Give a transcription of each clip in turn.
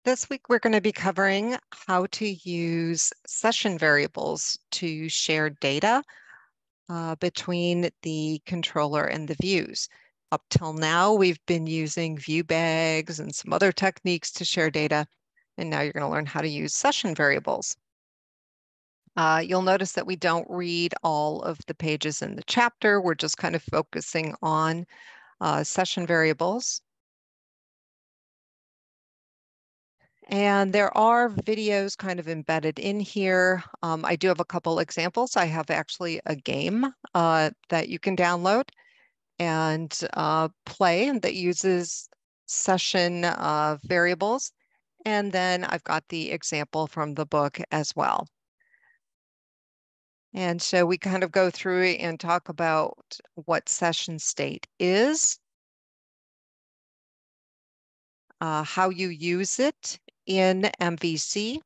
This week, we're going to be covering how to use session variables to share data between the controller and the views. Up till now, we've been using view bags and some other techniques to share data, and now you're going to learn how to use session variables. You'll notice that we don't read all of the pages in the chapter. We're just kind of focusing on session variables. And there are videos kind of embedded in here. I do have a couple examples. I have actually a game that you can download and play that uses session variables. And then I've got the example from the book as well. And so we kind of go through and talk about what session state is, how you use it in MVC.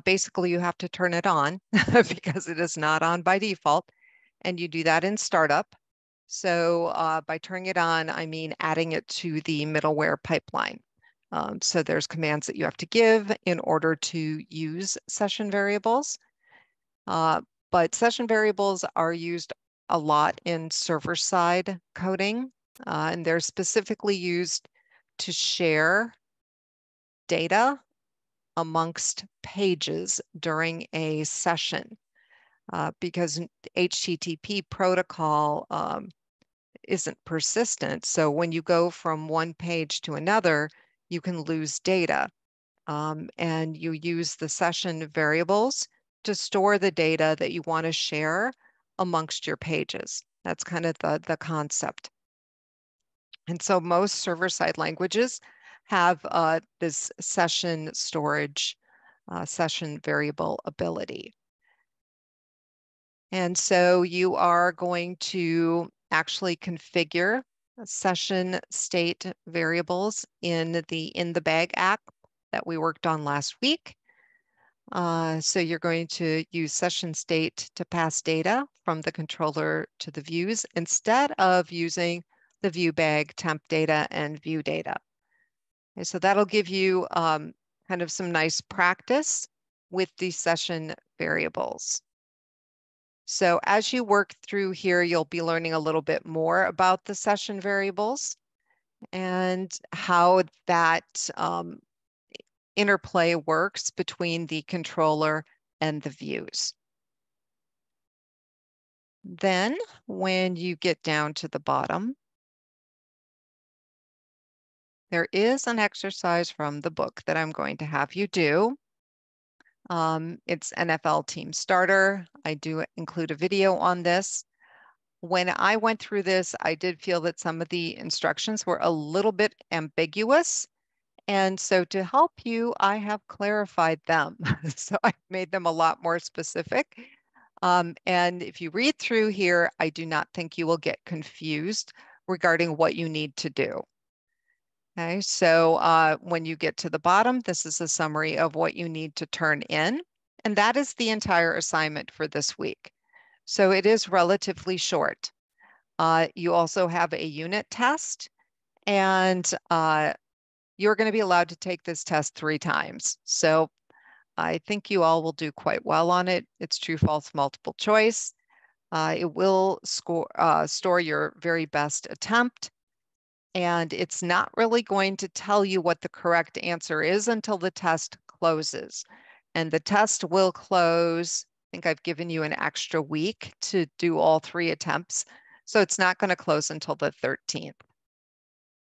Basically, you have to turn it on because it is not on by default, and you do that in startup. So by turning it on, I mean adding it to the middleware pipeline. So there's commands that you have to give in order to use session variables. But session variables are used a lot in server-side coding, and they're specifically used to share data amongst pages during a session because HTTP protocol isn't persistent. So when you go from one page to another, you can lose data. And you use the session variables to store the data that you want to share amongst your pages. That's kind of the concept. And so most server-side languages have this session storage, session variable ability. And so you are going to actually configure session state variables in the bag app that we worked on last week. So you're going to use session state to pass data from the controller to the views instead of using the view bag, temp data, and view data. Okay, so that'll give you kind of some nice practice with the session variables. So as you work through here, you'll be learning a little bit more about the session variables and how that interplay works between the controller and the views. Then when you get down to the bottom, there is an exercise from the book that I'm going to have you do. It's NFL Team Starter. I do include a video on this. When I went through this, I did feel that some of the instructions were a little bit ambiguous. And so to help you, I have clarified them. So I've made them a lot more specific. And if you read through here, I do not think you will get confused regarding what you need to do. Okay, so when you get to the bottom, this is a summary of what you need to turn in. And that is the entire assignment for this week. So it is relatively short. You also have a unit test, and you're going to be allowed to take this test 3 times. So I think you all will do quite well on it. It's true, false, multiple choice. It will store your very best attempt, and it's not really going to tell you what the correct answer is until the test closes. And the test will close. I think I've given you an extra week to do all 3 attempts. So it's not going to close until the 13th.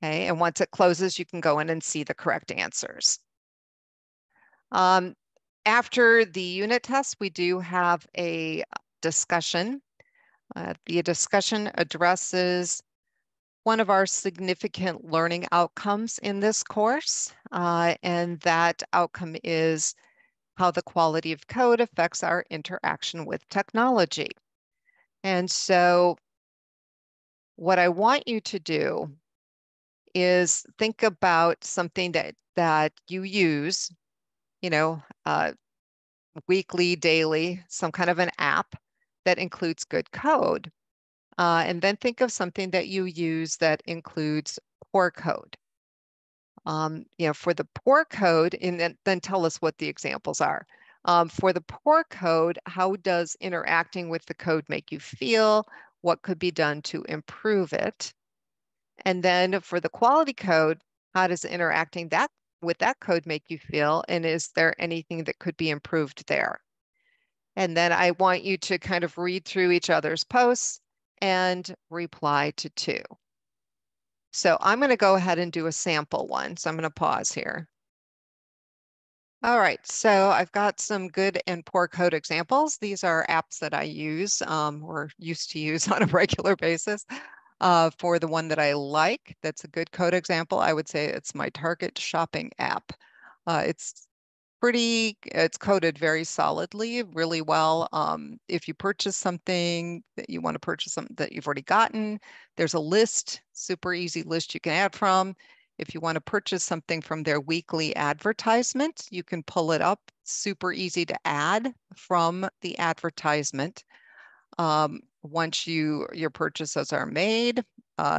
Okay, and once it closes, you can go in and see the correct answers. After the unit test, we do have a discussion. The discussion addresses one of our significant learning outcomes in this course, and that outcome is how the quality of code affects our interaction with technology. And so what I want you to do is think about something that you use, you know, weekly, daily, some kind of an app that includes good code. And then think of something that you use that includes poor code. For the poor code, and then tell us what the examples are. For the poor code, how does interacting with the code make you feel? What could be done to improve it? And then for the quality code, how does interacting with that code make you feel? And is there anything that could be improved there? And then I want you to kind of read through each other's posts and reply to 2. So I'm going to go ahead and do a sample one. So I'm going to pause here. All right, so I've got some good and poor code examples. These are apps that I use or used to use on a regular basis. For the one that I like, that's a good code example, I would say it's my Target shopping app. It's coded very solidly, really well. If you purchase something that you want to purchase something that you've already gotten, there's a list, super easy list you can add from. If you want to purchase something from their weekly advertisement, you can pull it up, super easy to add from the advertisement. Once your purchases are made,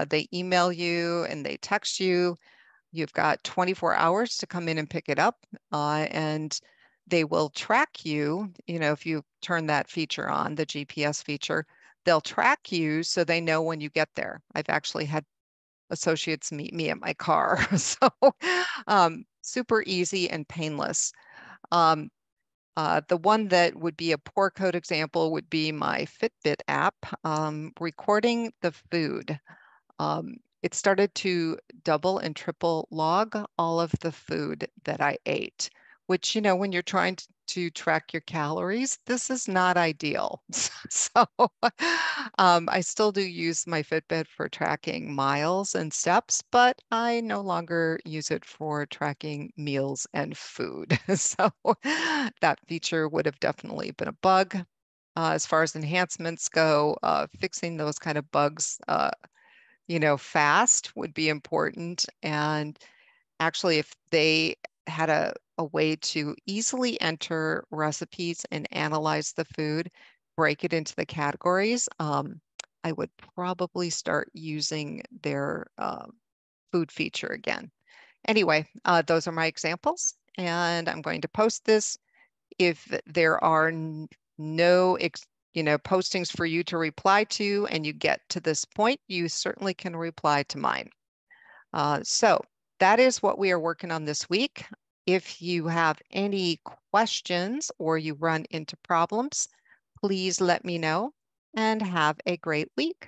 they email you and they text you. You've got 24 hours to come in and pick it up, and they will track you. If you turn that feature on, the GPS feature, they'll track you so they know when you get there. I've actually had associates meet me at my car. So super easy and painless. The one that would be a poor code example would be my Fitbit app, recording the food. It started to double and triple log all of the food that I ate, which, when you're trying to track your calories, this is not ideal. So I still do use my Fitbit for tracking miles and steps, but I no longer use it for tracking meals and food. So that feature would have definitely been a bug. As far as enhancements go, fixing those kind of bugs fast would be important. And actually, if they had a way to easily enter recipes and analyze the food, break it into the categories, I would probably start using their food feature again. Anyway, those are my examples, and I'm going to post this. If there are no postings for you to reply to and you get to this point, you certainly can reply to mine. So that is what we are working on this week. If you have any questions or you run into problems, please let me know and have a great week.